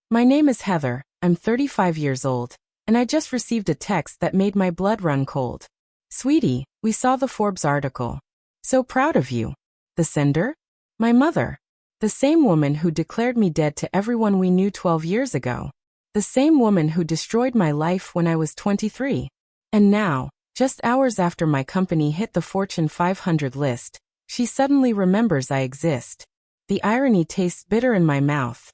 My name is Heather, I'm 35 years old, and I just received a text that made my blood run cold. Sweetie, we saw the Forbes article. So proud of you. The sender? My mother. The same woman who declared me dead to everyone we knew 12 years ago. The same woman who destroyed my life when I was 23. And now, just hours after my company hit the Fortune 500 list, she suddenly remembers I exist. The irony tastes bitter in my mouth.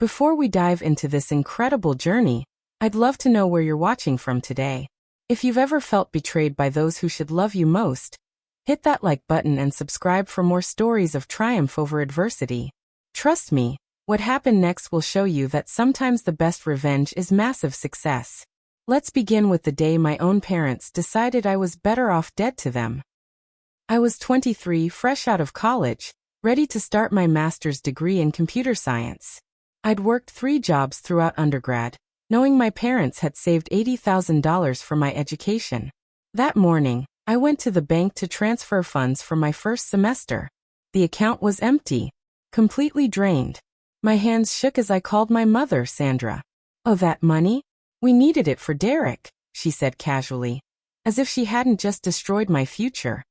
Before we dive into this incredible journey, I'd love to know where you're watching from today. If you've ever felt betrayed by those who should love you most, hit that like button and subscribe for more stories of triumph over adversity. Trust me, what happened next will show you that sometimes the best revenge is massive success. Let's begin with the day my own parents decided I was better off dead to them. I was 23, fresh out of college, ready to start my master's degree in computer science. I'd worked 3 jobs throughout undergrad, knowing my parents had saved $80,000 for my education. That morning, I went to the bank to transfer funds for my first semester. The account was empty, completely drained. My hands shook as I called my mother, Sandra. "Oh, that money? We needed it for Derek," she said casually, as if she hadn't just destroyed my future.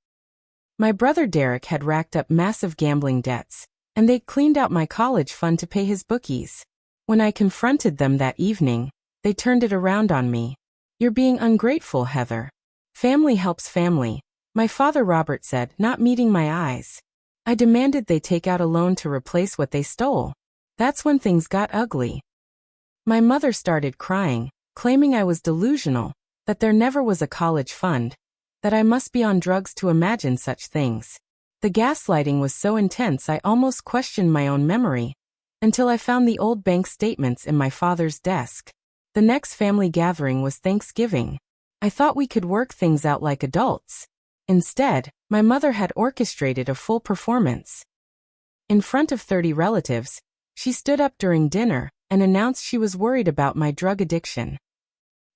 My brother Derek had racked up massive gambling debts, and they'd cleaned out my college fund to pay his bookies. When I confronted them that evening, they turned it around on me. "You're being ungrateful, Heather. Family helps family," my father Robert said, not meeting my eyes. I demanded they take out a loan to replace what they stole. That's when things got ugly. My mother started crying, claiming I was delusional, that there never was a college fund, that I must be on drugs to imagine such things. The gaslighting was so intense I almost questioned my own memory, until I found the old bank statements in my father's desk. The next family gathering was Thanksgiving. I thought we could work things out like adults. Instead, my mother had orchestrated a full performance. In front of 30 relatives, she stood up during dinner and announced she was worried about my drug addiction.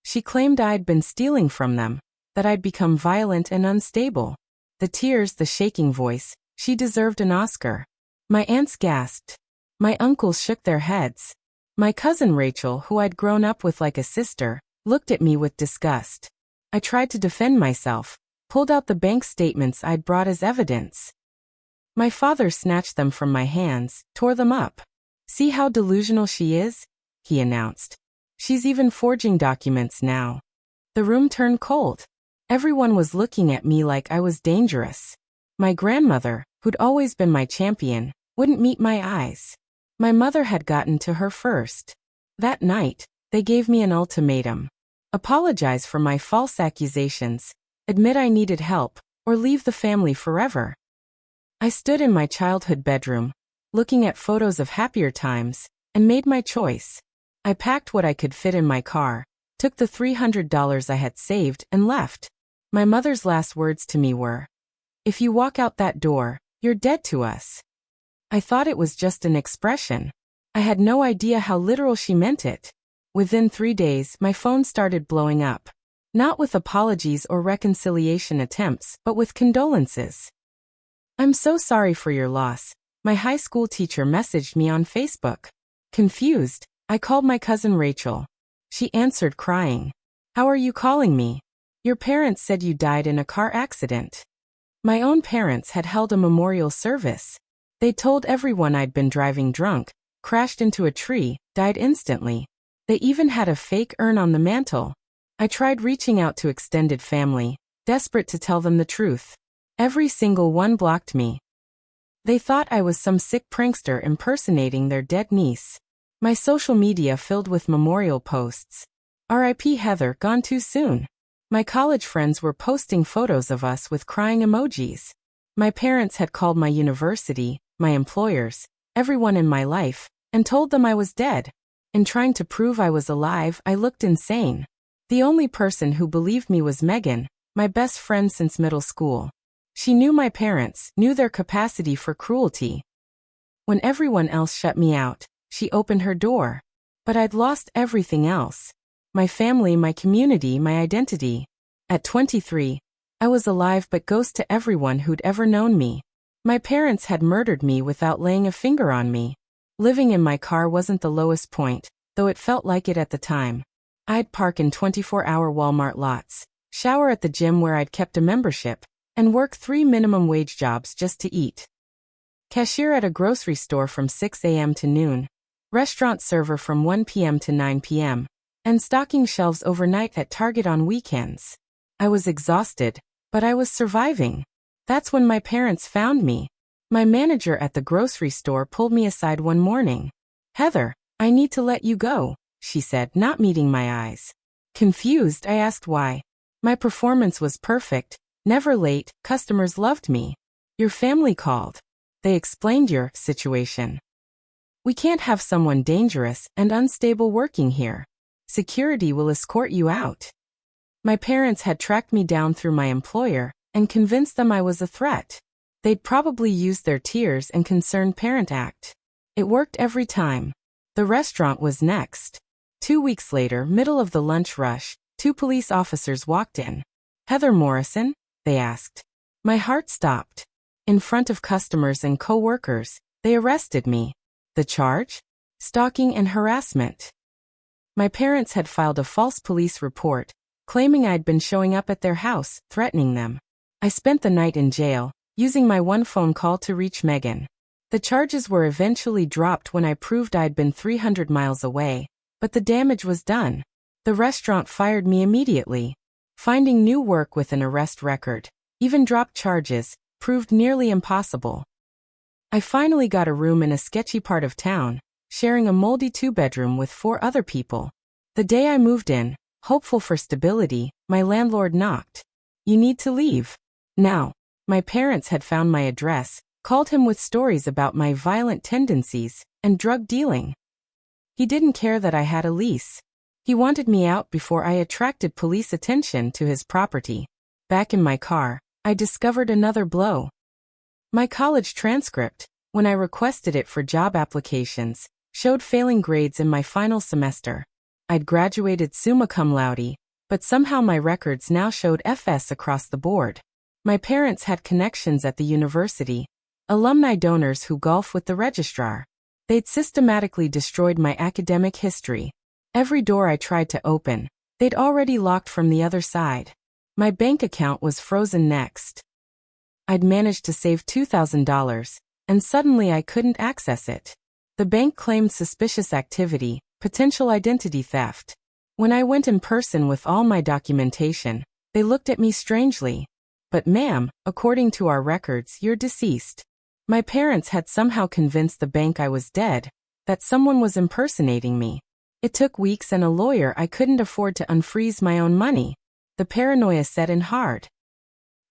She claimed I'd been stealing from them, that I'd become violent and unstable. The tears, the shaking voice, she deserved an Oscar. My aunts gasped. My uncles shook their heads. My cousin Rachel, who I'd grown up with like a sister, looked at me with disgust. I tried to defend myself, pulled out the bank statements I'd brought as evidence. My father snatched them from my hands, tore them up. "See how delusional she is?" he announced. "She's even forging documents now." The room turned cold. Everyone was looking at me like I was dangerous. My grandmother, who'd always been my champion, wouldn't meet my eyes. My mother had gotten to her first. That night, they gave me an ultimatum. Apologize for my false accusations, admit I needed help, or leave the family forever. I stood in my childhood bedroom, looking at photos of happier times, and made my choice. I packed what I could fit in my car, took the $300 I had saved, and left. My mother's last words to me were, "If you walk out that door, you're dead to us." I thought it was just an expression. I had no idea how literal she meant it. Within 3 days, my phone started blowing up. Not with apologies or reconciliation attempts, but with condolences. "I'm so sorry for your loss," my high school teacher messaged me on Facebook. Confused, I called my cousin Rachel. She answered crying. "How are you calling me? Your parents said you died in a car accident." My own parents had held a memorial service. They told everyone I'd been driving drunk, crashed into a tree, died instantly. They even had a fake urn on the mantle. I tried reaching out to extended family, desperate to tell them the truth. Every single one blocked me. They thought I was some sick prankster impersonating their dead niece. My social media filled with memorial posts. "R.I.P. Heather, gone too soon." My college friends were posting photos of us with crying emojis. My parents had called my university, my employers, everyone in my life, and told them I was dead. In trying to prove I was alive, I looked insane. The only person who believed me was Megan, my best friend since middle school. She knew my parents, knew their capacity for cruelty. When everyone else shut me out, she opened her door. But I'd lost everything else. My family, my community, my identity. At 23, I was alive but ghost to everyone who'd ever known me. My parents had murdered me without laying a finger on me. Living in my car wasn't the lowest point, though it felt like it at the time. I'd park in 24-hour Walmart lots, shower at the gym where I'd kept a membership, and work 3 minimum wage jobs just to eat. Cashier at a grocery store from 6 a.m. to noon, restaurant server from 1 p.m. to 9 p.m., and stocking shelves overnight at Target on weekends. I was exhausted, but I was surviving. That's when my parents found me. My manager at the grocery store pulled me aside one morning. "Heather, I need to let you go," she said, not meeting my eyes. Confused, I asked why. My performance was perfect, never late, customers loved me. "Your family called. They explained your situation. We can't have someone dangerous and unstable working here. Security will escort you out." My parents had tracked me down through my employer and convinced them I was a threat. They'd probably used their tears and concerned parent act. It worked every time. The restaurant was next. 2 weeks later, middle of the lunch rush, 2 police officers walked in. "Heather Morrison?" they asked. My heart stopped. In front of customers and co-workers, they arrested me. The charge? Stalking and harassment. My parents had filed a false police report, claiming I'd been showing up at their house, threatening them. I spent the night in jail, using my one phone call to reach Megan. The charges were eventually dropped when I proved I'd been 300 miles away, but the damage was done. The restaurant fired me immediately. Finding new work with an arrest record, even dropped charges, proved nearly impossible. I finally got a room in a sketchy part of town, sharing a moldy 2-bedroom with 4 other people. The day I moved in, hopeful for stability, my landlord knocked. "You need to leave now." My parents had found my address, called him with stories about my violent tendencies and drug dealing. He didn't care that I had a lease. He wanted me out before I attracted police attention to his property. Back in my car, I discovered another blow. My college transcript, when I requested it for job applications, showed failing grades in my final semester. I'd graduated summa cum laude, but somehow my records now showed FS across the board. My parents had connections at the university, alumni donors who golf with the registrar. They'd systematically destroyed my academic history. Every door I tried to open, they'd already locked from the other side. My bank account was frozen next. I'd managed to save $2,000, and suddenly I couldn't access it. The bank claimed suspicious activity, potential identity theft. When I went in person with all my documentation, they looked at me strangely. "But ma'am, according to our records, you're deceased." My parents had somehow convinced the bank I was dead, that someone was impersonating me. It took weeks and a lawyer. I couldn't afford to unfreeze my own money. The paranoia set in hard.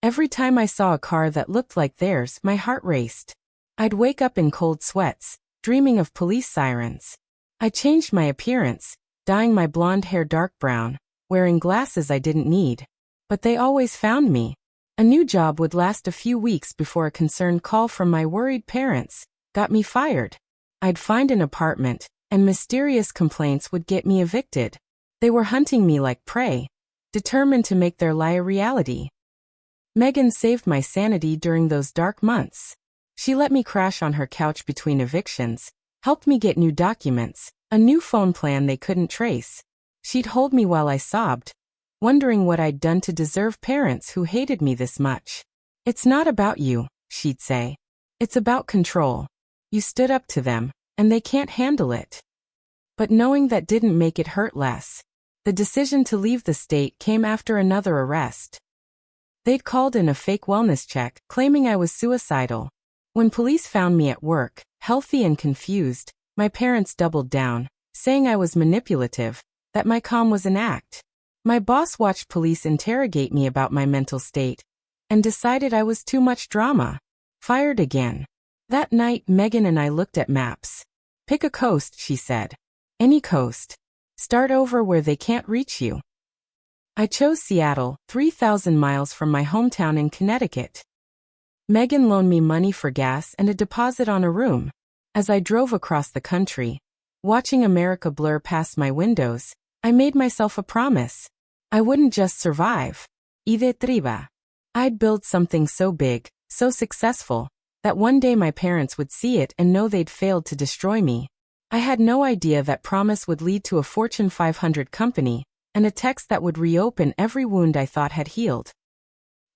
Every time I saw a car that looked like theirs, my heart raced. I'd wake up in cold sweats, dreaming of police sirens. I changed my appearance, dyeing my blonde hair dark brown, wearing glasses I didn't need. But they always found me. A new job would last a few weeks before a concerned call from my worried parents got me fired. I'd find an apartment, and mysterious complaints would get me evicted. They were hunting me like prey, determined to make their lie a reality. Megan saved my sanity during those dark months. She let me crash on her couch between evictions, helped me get new documents, a new phone plan they couldn't trace. She'd hold me while I sobbed, wondering what I'd done to deserve parents who hated me this much. "It's not about you," she'd say. "It's about control. You stood up to them, and they can't handle it." But knowing that didn't make it hurt less. The decision to leave the state came after another arrest. They'd called in a fake wellness check, claiming I was suicidal. When police found me at work, healthy and confused, my parents doubled down, saying I was manipulative, that my calm was an act. My boss watched police interrogate me about my mental state, and decided I was too much drama. Fired again. That night, Megan and I looked at maps. "Pick a coast," she said. "Any coast. Start over where they can't reach you." I chose Seattle, 3,000 miles from my hometown in Connecticut. Megan loaned me money for gas and a deposit on a room. As I drove across the country, watching America blur past my windows, I made myself a promise. I wouldn't just survive. I'd build something so big, so successful, that one day my parents would see it and know they'd failed to destroy me. I had no idea that promise would lead to a Fortune 500 company, and a text that would reopen every wound I thought had healed.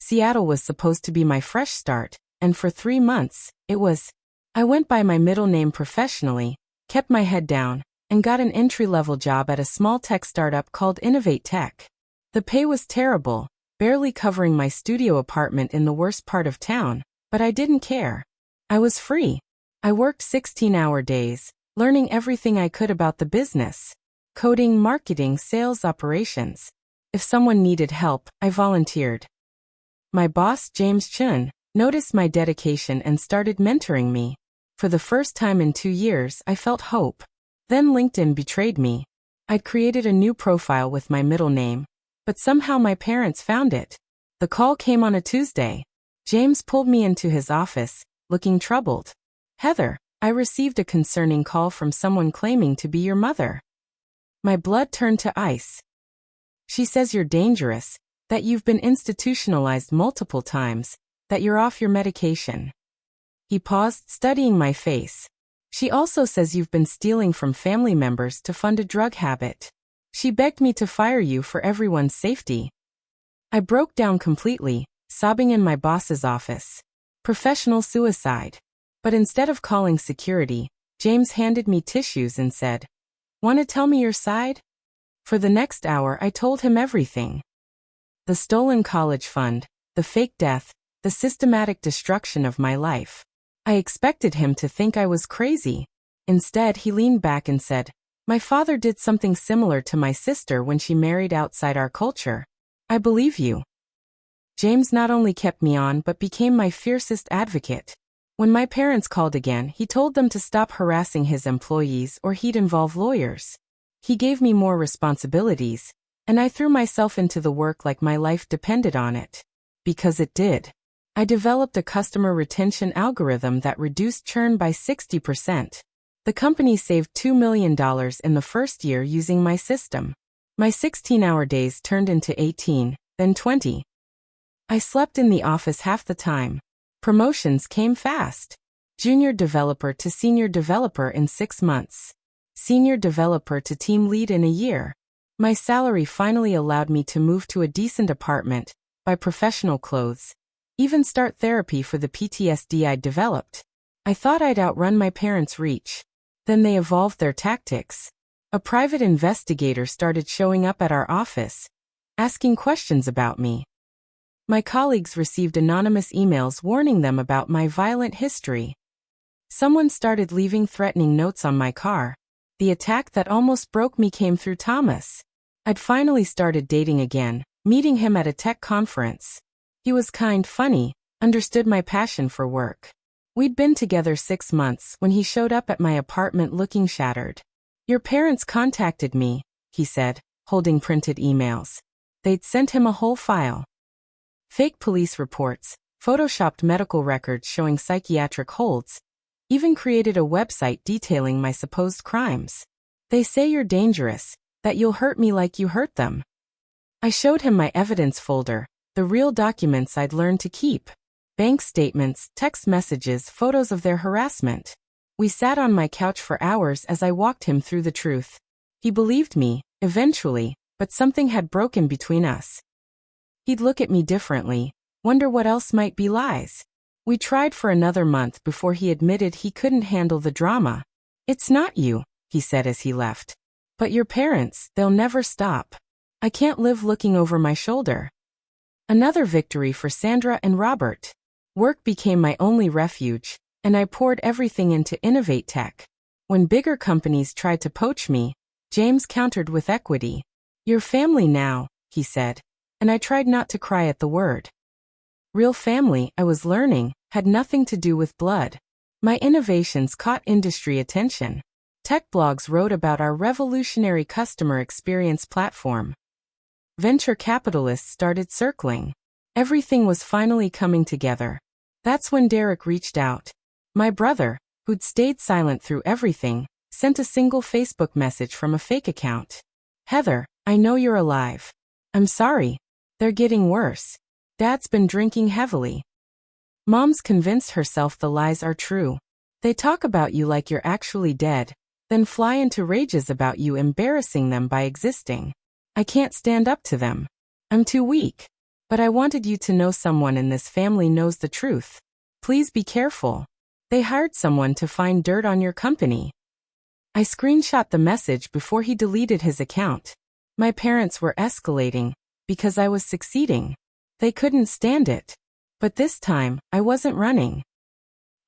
Seattle was supposed to be my fresh start, and for 3 months, it was. I went by my middle name professionally, kept my head down, and got an entry-level job at a small tech startup called Innovate Tech. The pay was terrible, barely covering my studio apartment in the worst part of town, but I didn't care. I was free. I worked 16-hour days, learning everything I could about the business. Coding, marketing, sales, operations. If someone needed help, I volunteered. My boss, James Chun, noticed my dedication and started mentoring me. For the first time in 2 years, I felt hope. Then LinkedIn betrayed me. I'd created a new profile with my middle name, but somehow my parents found it. The call came on a Tuesday. James pulled me into his office, looking troubled. "Heather, I received a concerning call from someone claiming to be your mother." My blood turned to ice. "She says you're dangerous, that you've been institutionalized multiple times, that you're off your medication." He paused, studying my face. "She also says you've been stealing from family members to fund a drug habit. She begged me to fire you for everyone's safety." I broke down completely, sobbing in my boss's office. Professional suicide. But instead of calling security, James handed me tissues and said, "Want to tell me your side?" For the next hour I told him everything. The stolen college fund, the fake death, the systematic destruction of my life. I expected him to think I was crazy. Instead, he leaned back and said, "My father did something similar to my sister when she married outside our culture. I believe you." James not only kept me on but became my fiercest advocate. When my parents called again, he told them to stop harassing his employees or he'd involve lawyers. He gave me more responsibilities, and I threw myself into the work like my life depended on it. Because it did. I developed a customer retention algorithm that reduced churn by 60%. The company saved $2 million in the first year using my system. My 16-hour days turned into 18, then 20. I slept in the office half the time. Promotions came fast. Junior developer to senior developer in 6 months. Senior developer to team lead in a year. My salary finally allowed me to move to a decent apartment, buy professional clothes, even start therapy for the PTSD I'd developed. I thought I'd outrun my parents' reach. Then they evolved their tactics. A private investigator started showing up at our office, asking questions about me. My colleagues received anonymous emails warning them about my violent history. Someone started leaving threatening notes on my car. The attack that almost broke me came through Thomas. I'd finally started dating again, meeting him at a tech conference. He was kind, funny, understood my passion for work. We'd been together 6 months when he showed up at my apartment looking shattered. "Your parents contacted me," he said, holding printed emails. They'd sent him a whole file. Fake police reports, photoshopped medical records showing psychiatric holds, even created a website detailing my supposed crimes. "They say you're dangerous, that you'll hurt me like you hurt them." I showed him my evidence folder, the real documents I'd learned to keep. Bank statements, text messages, photos of their harassment. We sat on my couch for hours as I walked him through the truth. He believed me, eventually, but something had broken between us. He'd look at me differently, wonder what else might be lies. We tried for another month before he admitted he couldn't handle the drama. "It's not you," he said as he left. "But your parents, they'll never stop. I can't live looking over my shoulder." Another victory for Sandra and Robert. Work became my only refuge, and I poured everything into Innovate Tech. When bigger companies tried to poach me, James countered with equity. "You're family now," he said, and I tried not to cry at the word. Real family, I was learning, had nothing to do with blood. My innovations caught industry attention. Tech blogs wrote about our revolutionary customer experience platform. Venture capitalists started circling. Everything was finally coming together. That's when Derek reached out. My brother, who'd stayed silent through everything, sent a single Facebook message from a fake account. "Heather, I know you're alive. I'm sorry. They're getting worse. Dad's been drinking heavily." Mom's convinced herself the lies are true. They talk about you like you're actually dead, then fly into rages about you embarrassing them by existing. I can't stand up to them. I'm too weak. But I wanted you to know someone in this family knows the truth. Please be careful. They hired someone to find dirt on your company. I screenshot the message before he deleted his account. My parents were escalating because I was succeeding. They couldn't stand it. But this time, I wasn't running.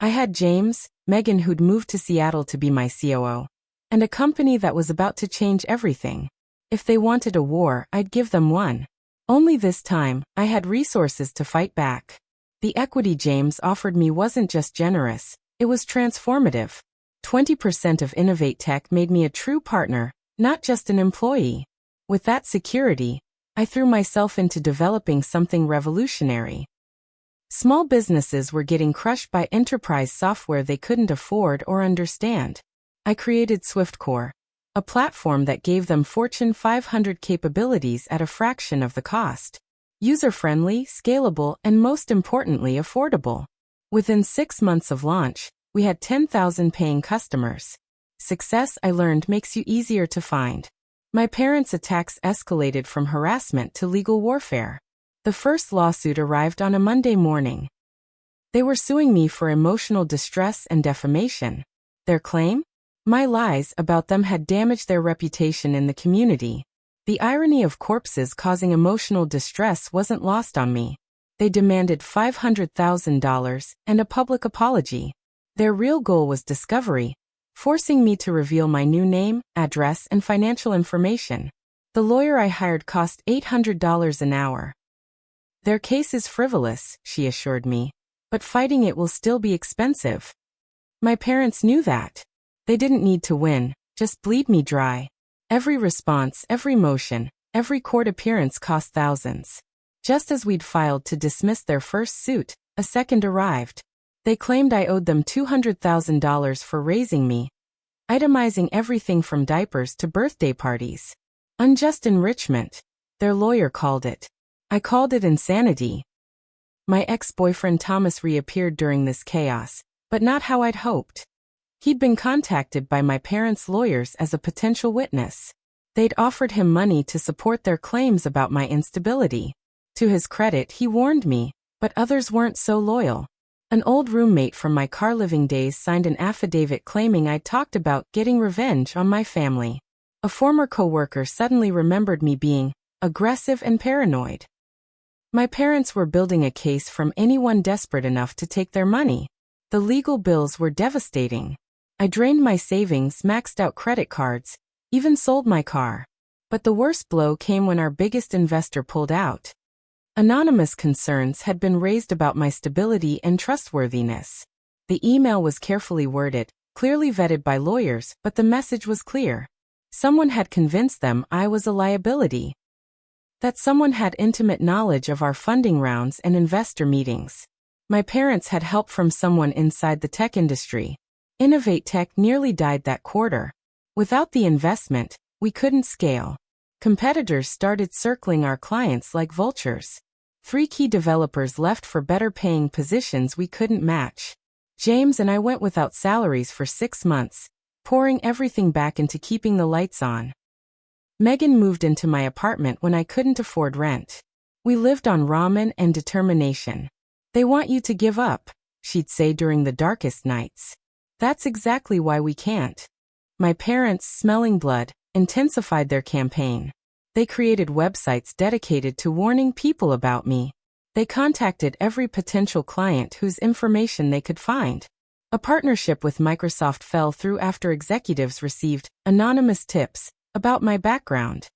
I had James, Megan who'd moved to Seattle to be my COO, and a company that was about to change everything. If they wanted a war, I'd give them one. Only this time, I had resources to fight back. The equity James offered me wasn't just generous, it was transformative. 20% of Innovate Tech made me a true partner, not just an employee. With that security, I threw myself into developing something revolutionary. Small businesses were getting crushed by enterprise software they couldn't afford or understand. I created SwiftCore, a platform that gave them Fortune 500 capabilities at a fraction of the cost. User-friendly, scalable, and most importantly, affordable. Within 6 months of launch, we had 10,000 paying customers. Success, I learned, makes you easier to find. My parents' attacks escalated from harassment to legal warfare. The first lawsuit arrived on a Monday morning. They were suing me for emotional distress and defamation. Their claim? My lies about them had damaged their reputation in the community. The irony of corpses causing emotional distress wasn't lost on me. They demanded $500,000 and a public apology. Their real goal was discovery, forcing me to reveal my new name, address, and financial information. The lawyer I hired cost $800 an hour. Their case is frivolous, she assured me, but fighting it will still be expensive. My parents knew that. They didn't need to win, just bleed me dry. Every response, every motion, every court appearance cost thousands. Just as we'd filed to dismiss their first suit, a second arrived. They claimed I owed them $200,000 for raising me, itemizing everything from diapers to birthday parties. Unjust enrichment, their lawyer called it. I called it insanity. My ex-boyfriend Thomas reappeared during this chaos, but not how I'd hoped. He'd been contacted by my parents' lawyers as a potential witness. They'd offered him money to support their claims about my instability. To his credit, he warned me, but others weren't so loyal. An old roommate from my car living days signed an affidavit claiming I'd talked about getting revenge on my family. A former coworker suddenly remembered me being aggressive and paranoid. My parents were building a case from anyone desperate enough to take their money. The legal bills were devastating. I drained my savings, maxed out credit cards, even sold my car. But the worst blow came when our biggest investor pulled out. Anonymous concerns had been raised about my stability and trustworthiness. The email was carefully worded, clearly vetted by lawyers, but the message was clear. Someone had convinced them I was a liability. That someone had intimate knowledge of our funding rounds and investor meetings. My parents had help from someone inside the tech industry. Innovate Tech nearly died that quarter. Without the investment, we couldn't scale. Competitors started circling our clients like vultures. 3 key developers left for better-paying positions we couldn't match. James and I went without salaries for 6 months, pouring everything back into keeping the lights on. Megan moved into my apartment when I couldn't afford rent. We lived on ramen and determination. They want you to give up, she'd say during the darkest nights. That's exactly why we can't. My parents, smelling blood, intensified their campaign. They created websites dedicated to warning people about me. They contacted every potential client whose information they could find. A partnership with Microsoft fell through after executives received anonymous tips about my background.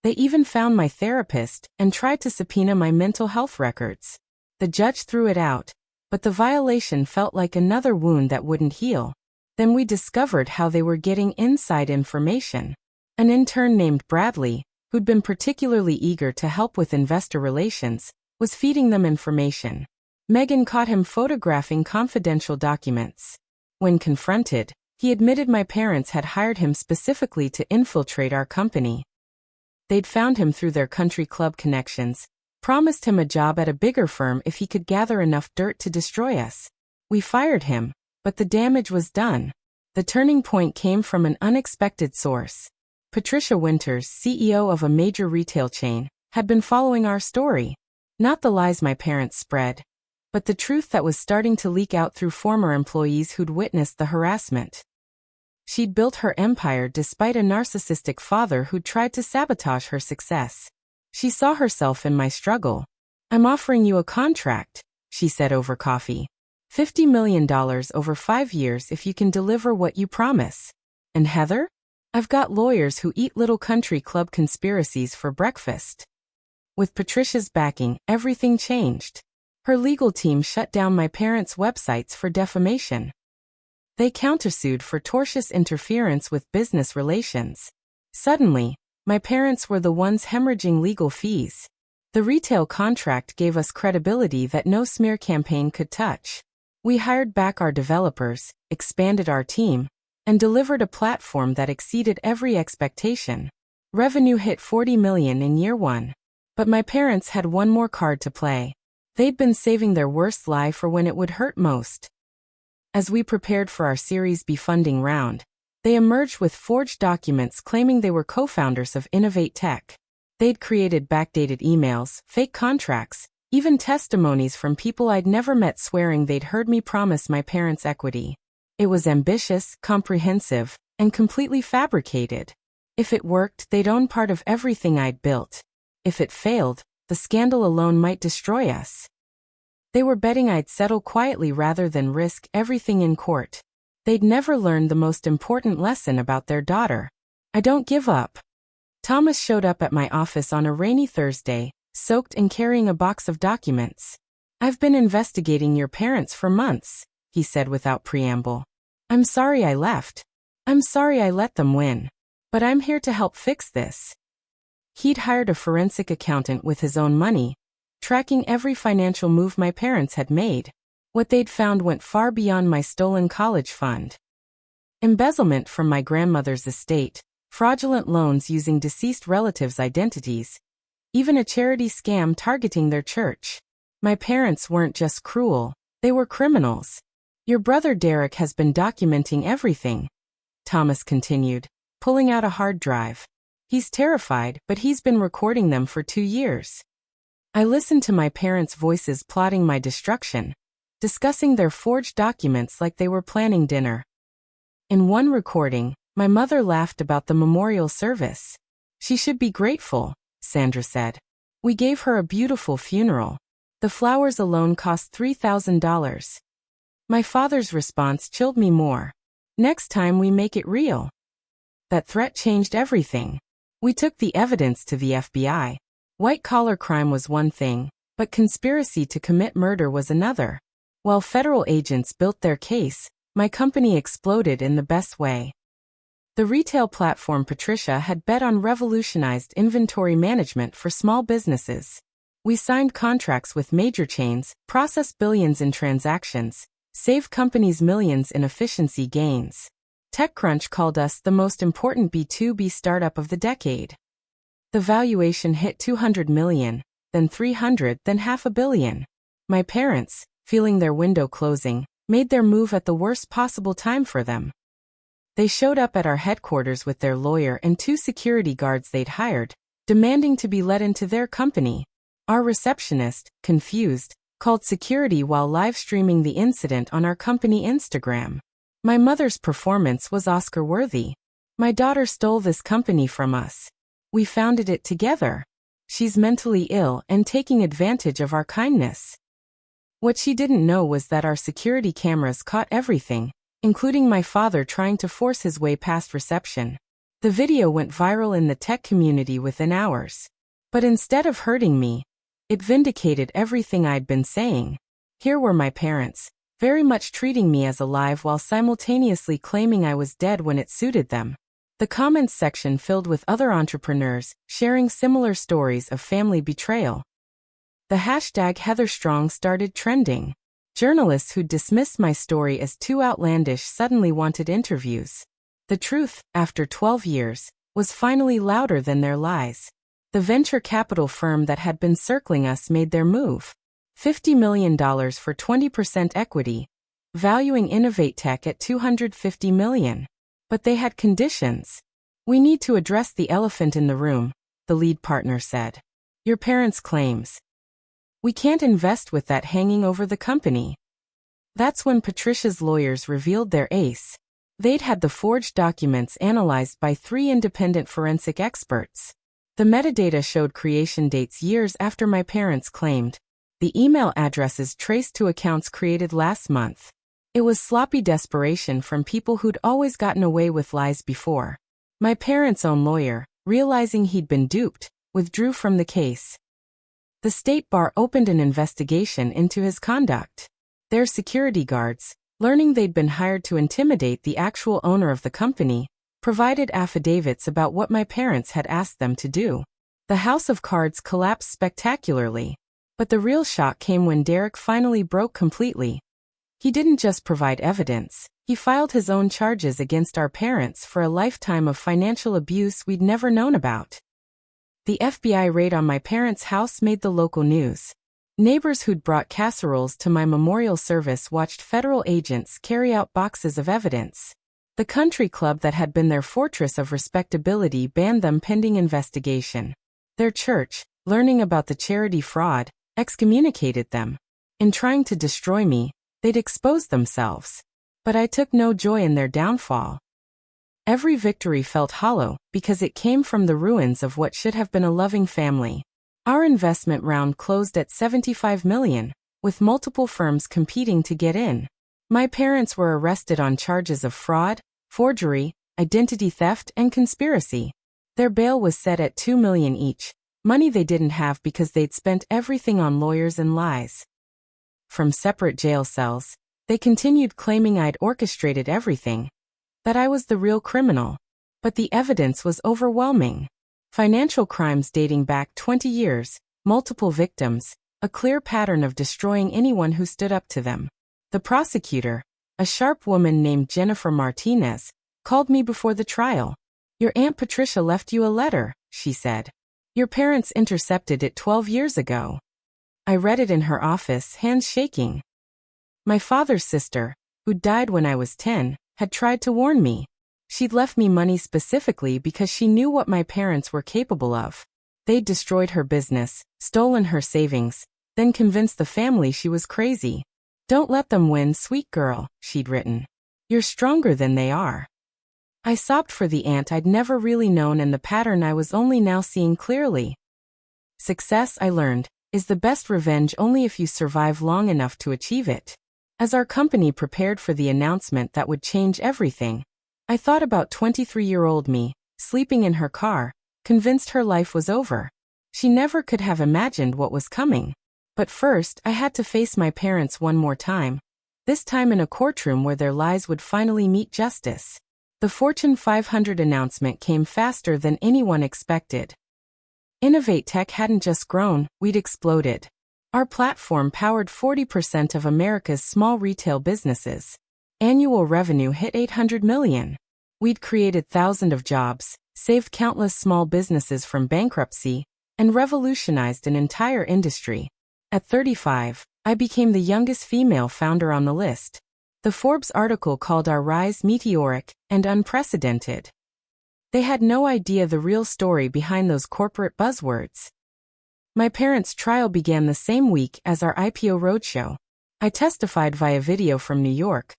They even found my therapist and tried to subpoena my mental health records. The judge threw it out, but the violation felt like another wound that wouldn't heal. Then we discovered how they were getting inside information. An intern named Bradley, who'd been particularly eager to help with investor relations, was feeding them information. Megan caught him photographing confidential documents. When confronted, he admitted my parents had hired him specifically to infiltrate our company. They'd found him through their country club connections, Promised him a job at a bigger firm if he could gather enough dirt to destroy us. We fired him, but the damage was done. The turning point came from an unexpected source. Patricia Winters, CEO of a major retail chain, had been following our story. Not the lies my parents spread, but the truth that was starting to leak out through former employees who'd witnessed the harassment. She'd built her empire despite a narcissistic father who'd tried to sabotage her success. She saw herself in my struggle. "I'm offering you a contract," she said over coffee. $50 million over 5 years if you can deliver what you promise. And Heather? I've got lawyers who eat little country club conspiracies for breakfast. With Patricia's backing, everything changed. Her legal team shut down my parents' websites for defamation. They countersued for tortious interference with business relations. Suddenly, my parents were the ones hemorrhaging legal fees. The retail contract gave us credibility that no smear campaign could touch. We hired back our developers, expanded our team, and delivered a platform that exceeded every expectation. Revenue hit $40 million in year 1. But my parents had one more card to play. They'd been saving their worst lie for when it would hurt most. As we prepared for our Series B funding round, they emerged with forged documents claiming they were co-founders of Innovate Tech. They'd created backdated emails, fake contracts, even testimonies from people I'd never met swearing they'd heard me promise my parents equity. It was ambitious, comprehensive, and completely fabricated. If it worked, they'd own part of everything I'd built. If it failed, the scandal alone might destroy us. They were betting I'd settle quietly rather than risk everything in court. They'd never learned the most important lesson about their daughter. I don't give up. Thomas showed up at my office on a rainy Thursday, soaked and carrying a box of documents. "I've been investigating your parents for months," he said without preamble. "I'm sorry I left. I'm sorry I let them win. But I'm here to help fix this." He'd hired a forensic accountant with his own money, tracking every financial move my parents had made. What they'd found went far beyond my stolen college fund. Embezzlement from my grandmother's estate, fraudulent loans using deceased relatives' identities, even a charity scam targeting their church. My parents weren't just cruel, they were criminals. "Your brother Derek has been documenting everything," Thomas continued, pulling out a hard drive. "He's terrified, but he's been recording them for 2 years." I listened to my parents' voices plotting my destruction, discussing their forged documents like they were planning dinner. In one recording, my mother laughed about the memorial service. "She should be grateful," Sandra said. "We gave her a beautiful funeral. The flowers alone cost $3,000. My father's response chilled me more. "Next time we make it real." That threat changed everything. We took the evidence to the FBI. White-collar crime was one thing, but conspiracy to commit murder was another. While federal agents built their case, my company exploded in the best way. The retail platform Patricia had bet on revolutionized inventory management for small businesses. We signed contracts with major chains, processed billions in transactions, saved companies millions in efficiency gains. TechCrunch called us the most important B2B startup of the decade. The valuation hit $200 million, then $300, then $500 million. My parents, feeling their window closing, made their move at the worst possible time for them. They showed up at our headquarters with their lawyer and 2 security guards they'd hired, demanding to be let into their company. Our receptionist, confused, called security while live streaming the incident on our company Instagram. My mother's performance was Oscar-worthy. "My daughter stole this company from us. We founded it together. She's mentally ill and taking advantage of our kindness." What she didn't know was that our security cameras caught everything, including my father trying to force his way past reception. The video went viral in the tech community within hours. But instead of hurting me, it vindicated everything I'd been saying. Here were my parents, very much treating me as alive while simultaneously claiming I was dead when it suited them. The comments section filled with other entrepreneurs, sharing similar stories of family betrayal. The hashtag #HeatherStrong started trending. Journalists who dismissed my story as too outlandish suddenly wanted interviews. The truth, after 12 years, was finally louder than their lies. The venture capital firm that had been circling us made their move. $50 million for 20% equity, valuing InnovateTech at $250 million. But they had conditions. We need to address the elephant in the room, the lead partner said. Your parents' claims. We can't invest with that hanging over the company. That's when Patricia's lawyers revealed their ace. They'd had the forged documents analyzed by 3 independent forensic experts. The metadata showed creation dates years after my parents claimed. The email addresses traced to accounts created last month. It was sloppy desperation from people who'd always gotten away with lies before. My parents' own lawyer, realizing he'd been duped, withdrew from the case. The state bar opened an investigation into his conduct. Their security guards, learning they'd been hired to intimidate the actual owner of the company, provided affidavits about what my parents had asked them to do. The house of cards collapsed spectacularly. But the real shock came when Derek finally broke completely. He didn't just provide evidence, he filed his own charges against our parents for a lifetime of financial abuse we'd never known about. The FBI raid on my parents' house made the local news. Neighbors who'd brought casseroles to my memorial service watched federal agents carry out boxes of evidence. The country club that had been their fortress of respectability banned them pending investigation. Their church, learning about the charity fraud, excommunicated them. In trying to destroy me, they'd exposed themselves. But I took no joy in their downfall. Every victory felt hollow because it came from the ruins of what should have been a loving family. Our investment round closed at $75 million, with multiple firms competing to get in. My parents were arrested on charges of fraud, forgery, identity theft, and conspiracy. Their bail was set at $2 million each, money they didn't have because they'd spent everything on lawyers and lies. From separate jail cells, they continued claiming I'd orchestrated everything, that I was the real criminal. But the evidence was overwhelming. Financial crimes dating back 20 years, multiple victims, a clear pattern of destroying anyone who stood up to them. The prosecutor, a sharp woman named Jennifer Martinez, called me before the trial. Your Aunt Patricia left you a letter, she said. Your parents intercepted it 12 years ago. I read it in her office, hands shaking. My father's sister, who died when I was 10, had tried to warn me. She'd left me money specifically because she knew what my parents were capable of. They'd destroyed her business, stolen her savings, then convinced the family she was crazy. Don't let them win, sweet girl, she'd written. You're stronger than they are. I sobbed for the aunt I'd never really known and the pattern I was only now seeing clearly. Success, I learned, is the best revenge only if you survive long enough to achieve it. As our company prepared for the announcement that would change everything, I thought about 23-year-old me, sleeping in her car, convinced her life was over. She never could have imagined what was coming. But first, I had to face my parents one more time. This time in a courtroom where their lies would finally meet justice. The Fortune 500 announcement came faster than anyone expected. InnovateTech hadn't just grown, we'd exploded. Our platform powered 40% of America's small retail businesses. Annual revenue hit $800 million. We'd created thousands of jobs, saved countless small businesses from bankruptcy, and revolutionized an entire industry. At 35, I became the youngest female founder on the list. The Forbes article called our rise meteoric and unprecedented. They had no idea the real story behind those corporate buzzwords. My parents' trial began the same week as our IPO roadshow. I testified via video from New York,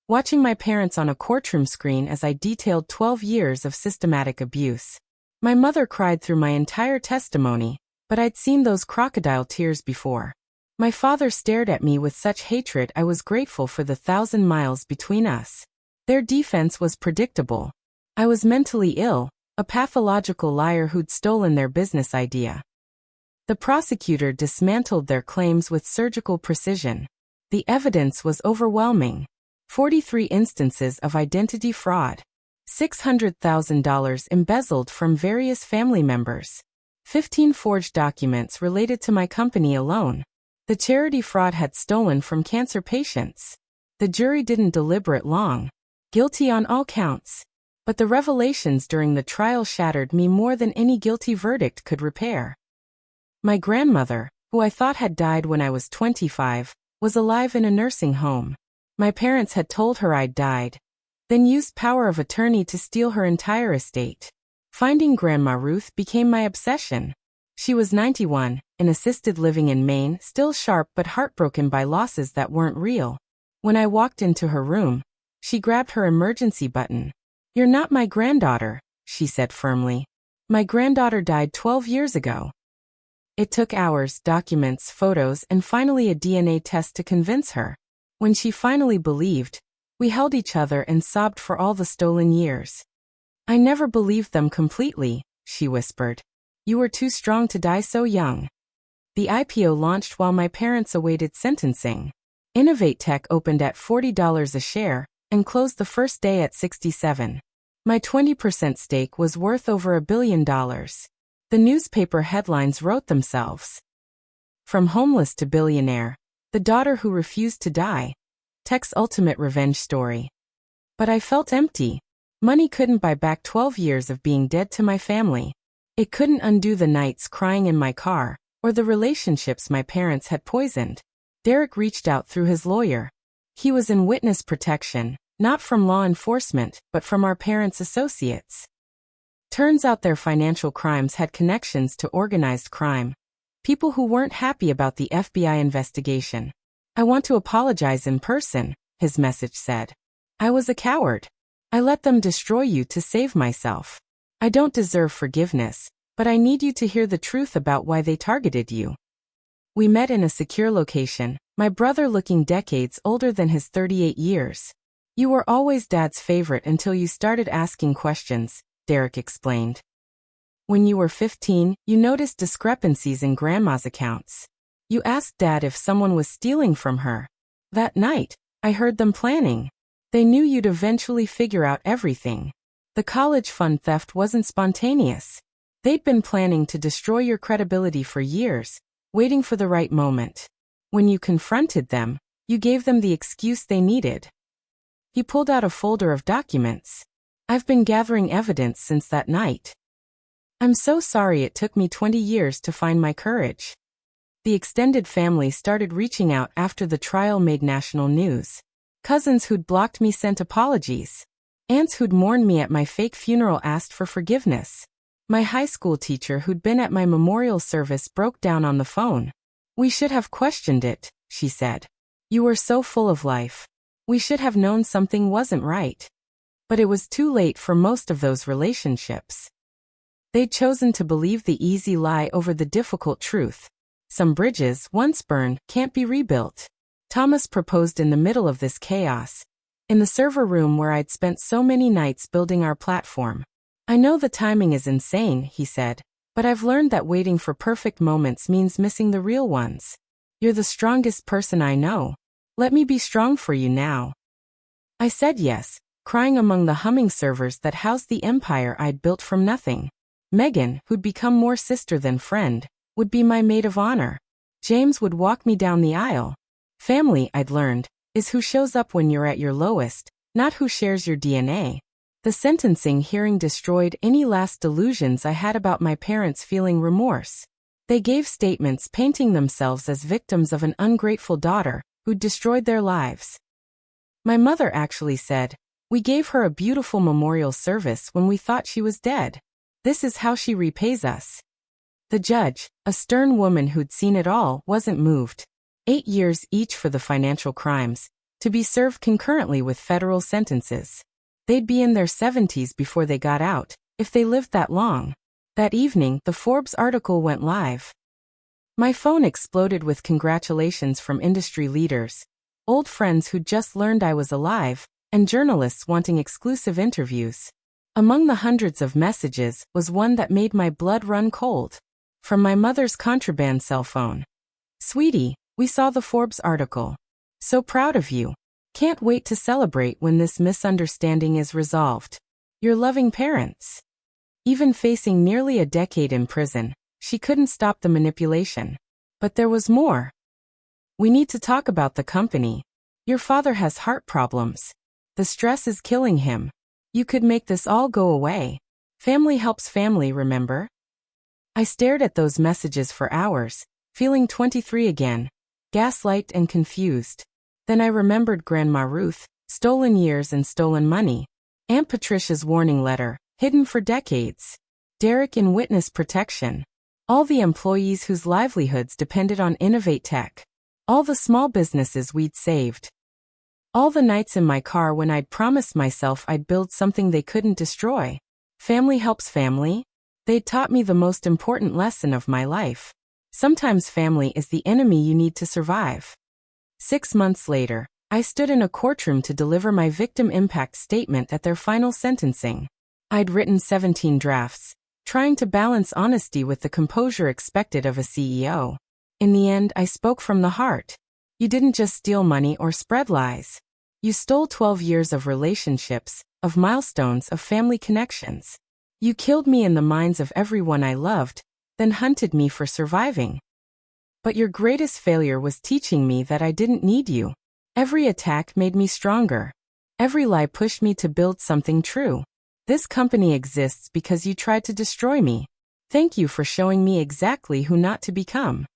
watching my parents on a courtroom screen as I detailed 12 years of systematic abuse. My mother cried through my entire testimony, but I'd seen those crocodile tears before. My father stared at me with such hatred I was grateful for the 1,000 miles between us. Their defense was predictable. I was mentally ill, a pathological liar who'd stolen their business idea. The prosecutor dismantled their claims with surgical precision. The evidence was overwhelming. 43 instances of identity fraud. $600,000 embezzled from various family members. 15 forged documents related to my company alone. The charity fraud had stolen from cancer patients. The jury didn't deliberate long. Guilty on all counts. But the revelations during the trial shattered me more than any guilty verdict could repair. My grandmother, who I thought had died when I was 25, was alive in a nursing home. My parents had told her I'd died, then used power of attorney to steal her entire estate. Finding Grandma Ruth became my obsession. She was 91, in assisted living in Maine, still sharp but heartbroken by losses that weren't real. When I walked into her room, she grabbed her emergency button. "You're not my granddaughter," she said firmly. "My granddaughter died 12 years ago." It took hours, documents, photos, and finally a DNA test to convince her. When she finally believed, we held each other and sobbed for all the stolen years. "I never believed them completely," she whispered. "You were too strong to die so young." The IPO launched while my parents awaited sentencing. Innovate Tech opened at $40 a share and closed the first day at $67. My 20% stake was worth over $1 billion. The newspaper headlines wrote themselves. From homeless to billionaire, the daughter who refused to die. Tech's ultimate revenge story. But I felt empty. Money couldn't buy back 12 years of being dead to my family. It couldn't undo the nights crying in my car, or the relationships my parents had poisoned. Derek reached out through his lawyer. He was in witness protection, not from law enforcement, but from our parents' associates. Turns out their financial crimes had connections to organized crime. People who weren't happy about the FBI investigation. "I want to apologize in person," his message said. "I was a coward. I let them destroy you to save myself. I don't deserve forgiveness, but I need you to hear the truth about why they targeted you." We met in a secure location, my brother looking decades older than his 38 years. "You were always Dad's favorite until you started asking questions," Derek explained. "When you were 15, you noticed discrepancies in Grandma's accounts. You asked Dad if someone was stealing from her. That night, I heard them planning. They knew you'd eventually figure out everything. The college fund theft wasn't spontaneous. They'd been planning to destroy your credibility for years, waiting for the right moment. When you confronted them, you gave them the excuse they needed." He pulled out a folder of documents. "I've been gathering evidence since that night. I'm so sorry it took me 20 years to find my courage." The extended family started reaching out after the trial made national news. Cousins who'd blocked me sent apologies. Aunts who'd mourned me at my fake funeral asked for forgiveness. My high school teacher who'd been at my memorial service broke down on the phone. "We should have questioned it," she said. "You were so full of life. We should have known something wasn't right." But it was too late for most of those relationships. They'd chosen to believe the easy lie over the difficult truth. Some bridges, once burned, can't be rebuilt. Thomas proposed in the middle of this chaos. In the server room where I'd spent so many nights building our platform. "I know the timing is insane," he said, "but I've learned that waiting for perfect moments means missing the real ones. You're the strongest person I know. Let me be strong for you now." I said yes, crying among the humming servers that housed the empire I'd built from nothing. Megan, who'd become more sister than friend, would be my maid of honor. James would walk me down the aisle. Family, I'd learned, is who shows up when you're at your lowest, not who shares your DNA. The sentencing hearing destroyed any last delusions I had about my parents feeling remorse. They gave statements painting themselves as victims of an ungrateful daughter who'd destroyed their lives. My mother actually said, "We gave her a beautiful memorial service when we thought she was dead. This is how she repays us." The judge, a stern woman who'd seen it all, wasn't moved. 8 years each for the financial crimes, to be served concurrently with federal sentences. They'd be in their 70s before they got out, if they lived that long. That evening, the Forbes article went live. My phone exploded with congratulations from industry leaders, old friends who'd just learned I was alive, and journalists wanting exclusive interviews. Among the hundreds of messages was one that made my blood run cold. From my mother's contraband cell phone. "Sweetie, we saw the Forbes article. So proud of you. Can't wait to celebrate when this misunderstanding is resolved. Your loving parents." Even facing nearly a decade in prison, she couldn't stop the manipulation. But there was more. "We need to talk about the company. Your father has heart problems. The stress is killing him. You could make this all go away. Family helps family, remember? I stared at those messages for hours, feeling 23 again, gaslight and confused. Then I remembered Grandma Ruth, stolen years and stolen money. Aunt Patricia's warning letter, hidden for decades. Derek in witness protection. All the employees whose livelihoods depended on Innovate Tech. All the small businesses we'd saved. All the nights in my car when I'd promised myself I'd build something they couldn't destroy. Family helps family? They'd taught me the most important lesson of my life. Sometimes family is the enemy you need to survive. 6 months later, I stood in a courtroom to deliver my victim impact statement at their final sentencing. I'd written 17 drafts, trying to balance honesty with the composure expected of a CEO. In the end, I spoke from the heart. You didn't just steal money or spread lies. You stole 12 years of relationships, of milestones, of family connections. You killed me in the minds of everyone I loved, then hunted me for surviving. But your greatest failure was teaching me that I didn't need you. Every attack made me stronger. Every lie pushed me to build something true. This company exists because you tried to destroy me. Thank you for showing me exactly who not to become.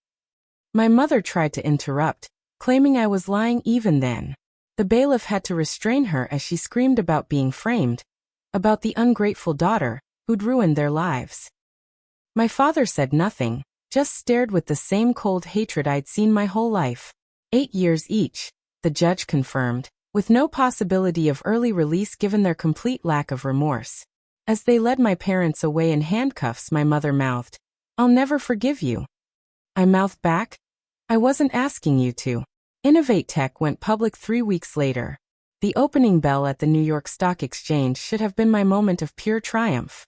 My mother tried to interrupt, claiming I was lying even then. The bailiff had to restrain her as she screamed about being framed, about the ungrateful daughter who'd ruined their lives. My father said nothing, just stared with the same cold hatred I'd seen my whole life. 8 years each, the judge confirmed, with no possibility of early release given their complete lack of remorse. As they led my parents away in handcuffs, my mother mouthed, "I'll never forgive you." I mouthed back, "I wasn't asking you to." Innovate Tech went public 3 weeks later. The opening bell at the New York Stock Exchange should have been my moment of pure triumph.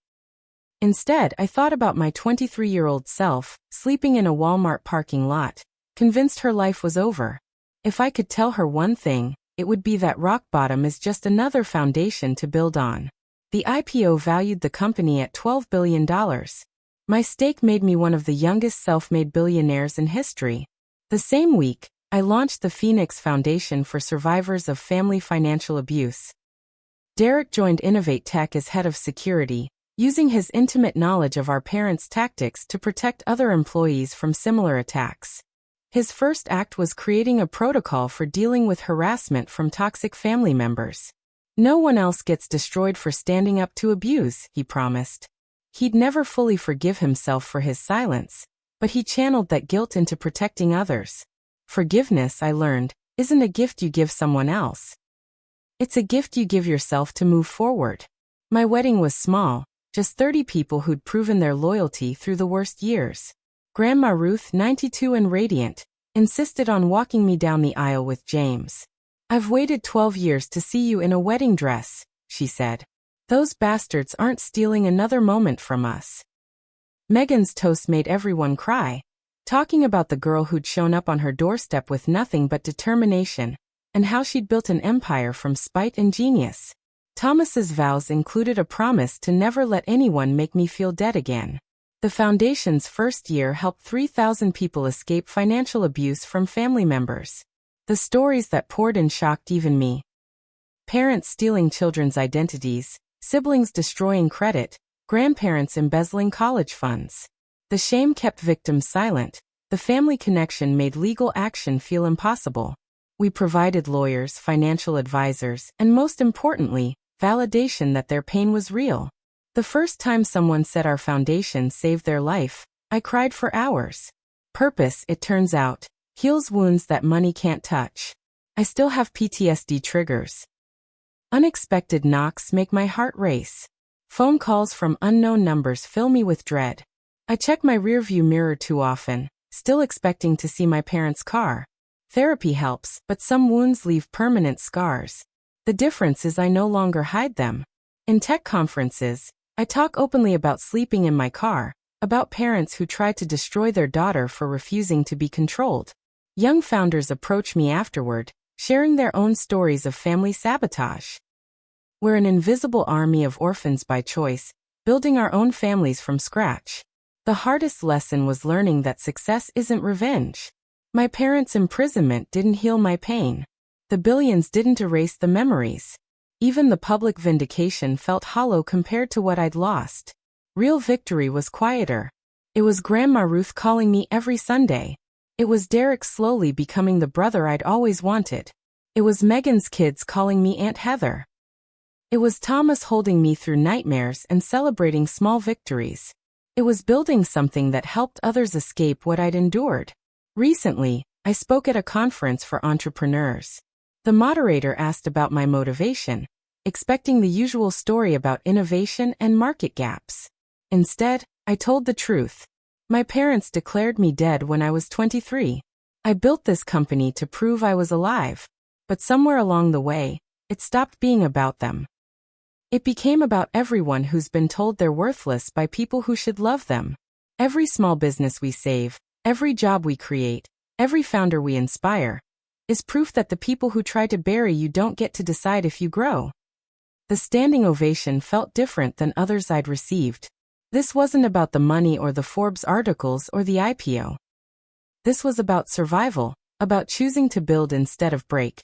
Instead, I thought about my 23-year-old self, sleeping in a Walmart parking lot, convinced her life was over. If I could tell her one thing, it would be that rock bottom is just another foundation to build on. The IPO valued the company at $12 billion. My stake made me one of the youngest self-made billionaires in history. The same week, I launched the Phoenix Foundation for Survivors of Family Financial Abuse. Derek joined Innovate Tech as head of security, using his intimate knowledge of our parents' tactics to protect other employees from similar attacks. His first act was creating a protocol for dealing with harassment from toxic family members. No one else gets destroyed for standing up to abuse, he promised. He'd never fully forgive himself for his silence, but he channeled that guilt into protecting others. Forgiveness, I learned, isn't a gift you give someone else. It's a gift you give yourself to move forward. My wedding was small, just 30 people who'd proven their loyalty through the worst years. Grandma Ruth, 92 and radiant, insisted on walking me down the aisle with James. "I've waited 12 years to see you in a wedding dress," she said. "Those bastards aren't stealing another moment from us." Megan's toast made everyone cry, talking about the girl who'd shown up on her doorstep with nothing but determination, and how she'd built an empire from spite and genius. Thomas's vows included a promise to never let anyone make me feel dead again. The foundation's first year helped 3,000 people escape financial abuse from family members. The stories that poured in shocked even me. Parents stealing children's identities, siblings destroying credit, grandparents embezzling college funds. The shame kept victims silent. The family connection made legal action feel impossible. We provided lawyers, financial advisors, and most importantly, validation that their pain was real. The first time someone said our foundation saved their life, I cried for hours. Purpose, it turns out, heals wounds that money can't touch. I still have PTSD triggers. Unexpected knocks make my heart race. Phone calls from unknown numbers fill me with dread. I check my rearview mirror too often, still expecting to see my parents' car. Therapy helps, but some wounds leave permanent scars. The difference is I no longer hide them. In tech conferences, I talk openly about sleeping in my car, about parents who tried to destroy their daughter for refusing to be controlled. Young founders approach me afterward, sharing their own stories of family sabotage. We're an invisible army of orphans by choice, building our own families from scratch. The hardest lesson was learning that success isn't revenge. My parents' imprisonment didn't heal my pain. The billions didn't erase the memories. Even the public vindication felt hollow compared to what I'd lost. Real victory was quieter. It was Grandma Ruth calling me every Sunday. It was Derek slowly becoming the brother I'd always wanted. It was Megan's kids calling me Aunt Heather. It was Thomas holding me through nightmares and celebrating small victories. It was building something that helped others escape what I'd endured. Recently, I spoke at a conference for entrepreneurs. The moderator asked about my motivation, expecting the usual story about innovation and market gaps. Instead, I told the truth. My parents declared me dead when I was 23. I built this company to prove I was alive, but somewhere along the way, it stopped being about them. It became about everyone who's been told they're worthless by people who should love them. Every small business we save, every job we create, every founder we inspire, is proof that the people who try to bury you don't get to decide if you grow. The standing ovation felt different than others I'd received. This wasn't about the money or the Forbes articles or the IPO. This was about survival, about choosing to build instead of break,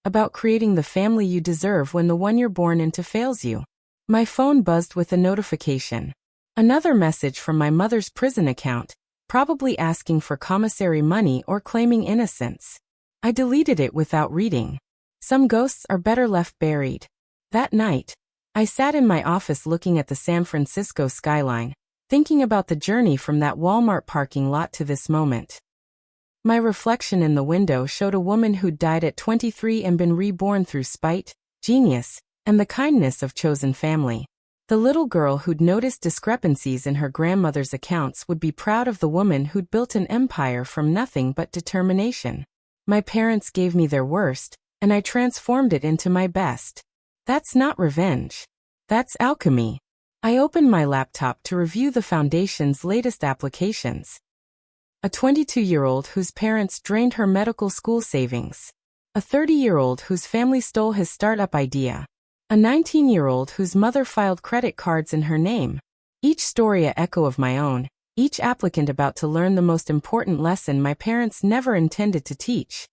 about creating the family you deserve when the one you're born into fails you. My phone buzzed with a notification. Another message from my mother's prison account, probably asking for commissary money or claiming innocence. I deleted it without reading. Some ghosts are better left buried. That night, I sat in my office looking at the San Francisco skyline, thinking about the journey from that Walmart parking lot to this moment. My reflection in the window showed a woman who'd died at 23 and been reborn through spite, genius, and the kindness of chosen family. The little girl who'd noticed discrepancies in her grandmother's accounts would be proud of the woman who'd built an empire from nothing but determination. My parents gave me their worst, and I transformed it into my best. That's not revenge. That's alchemy. I opened my laptop to review the foundation's latest applications. A 22-year-old whose parents drained her medical school savings. A 30-year-old whose family stole his startup idea. A 19-year-old whose mother filed credit cards in her name. Each story an echo of my own, each applicant about to learn the most important lesson my parents never intended to teach.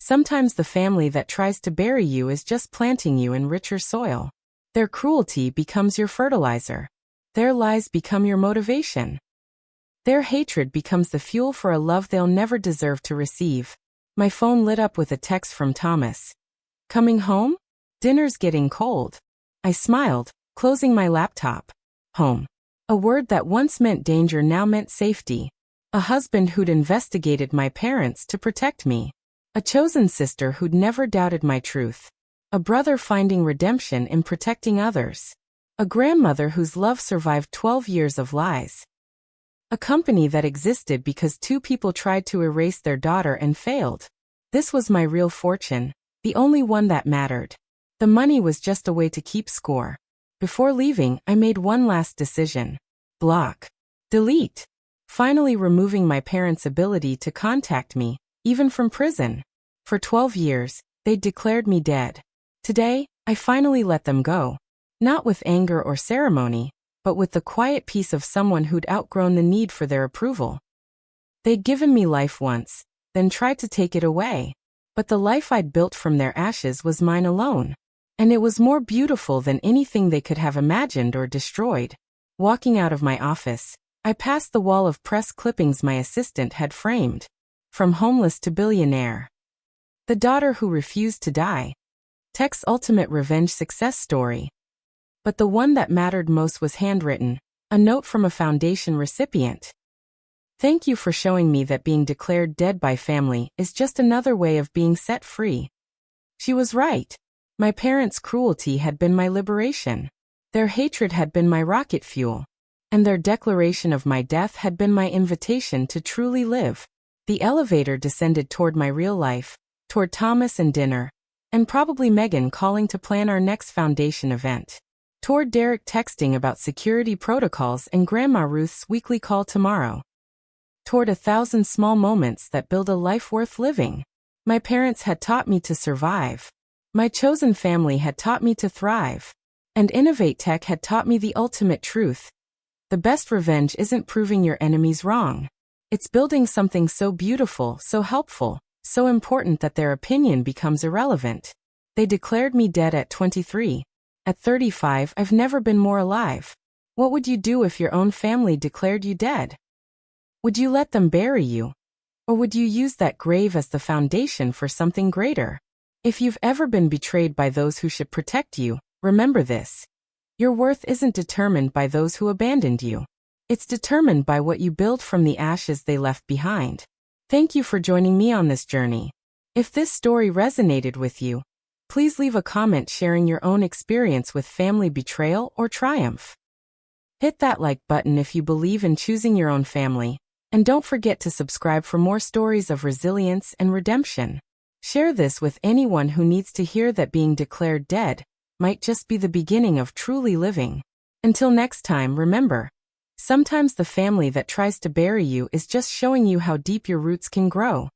Sometimes the family that tries to bury you is just planting you in richer soil. Their cruelty becomes your fertilizer. Their lies become your motivation. Their hatred becomes the fuel for a love they'll never deserve to receive. My phone lit up with a text from Thomas. Coming home? Dinner's getting cold. I smiled, closing my laptop. Home. A word that once meant danger now meant safety. A husband who'd investigated my parents to protect me. A chosen sister who'd never doubted my truth. A brother finding redemption in protecting others. A grandmother whose love survived 12 years of lies. A company that existed because two people tried to erase their daughter and failed. This was my real fortune, the only one that mattered. The money was just a way to keep score. Before leaving, I made one last decision. Block. Delete. Finally removing my parents' ability to contact me, even from prison. For 12 years, they'd declared me dead. Today, I finally let them go. Not with anger or ceremony, but with the quiet peace of someone who'd outgrown the need for their approval. They'd given me life once, then tried to take it away. But the life I'd built from their ashes was mine alone. And it was more beautiful than anything they could have imagined or destroyed. Walking out of my office, I passed the wall of press clippings my assistant had framed. From homeless to billionaire. The daughter who refused to die. Tech's ultimate revenge success story. But the one that mattered most was handwritten, a note from a foundation recipient. Thank you for showing me that being declared dead by family is just another way of being set free. She was right. My parents' cruelty had been my liberation. Their hatred had been my rocket fuel. And their declaration of my death had been my invitation to truly live. The elevator descended toward my real life, toward Thomas and dinner, and probably Megan calling to plan our next foundation event. Toward Derek texting about security protocols and Grandma Ruth's weekly call tomorrow. Toward 1,000 small moments that build a life worth living. My parents had taught me to survive. My chosen family had taught me to thrive. And Innovate Tech had taught me the ultimate truth. The best revenge isn't proving your enemies wrong. It's building something so beautiful, so helpful, so important that their opinion becomes irrelevant. They declared me dead at 23. At 35, I've never been more alive. What would you do if your own family declared you dead? Would you let them bury you? Or would you use that grave as the foundation for something greater? If you've ever been betrayed by those who should protect you, remember this. Your worth isn't determined by those who abandoned you. It's determined by what you build from the ashes they left behind. Thank you for joining me on this journey. If this story resonated with you, please leave a comment sharing your own experience with family betrayal or triumph. Hit that like button if you believe in choosing your own family, and don't forget to subscribe for more stories of resilience and redemption. Share this with anyone who needs to hear that being declared dead might just be the beginning of truly living. Until next time, remember, sometimes the family that tries to bury you is just showing you how deep your roots can grow.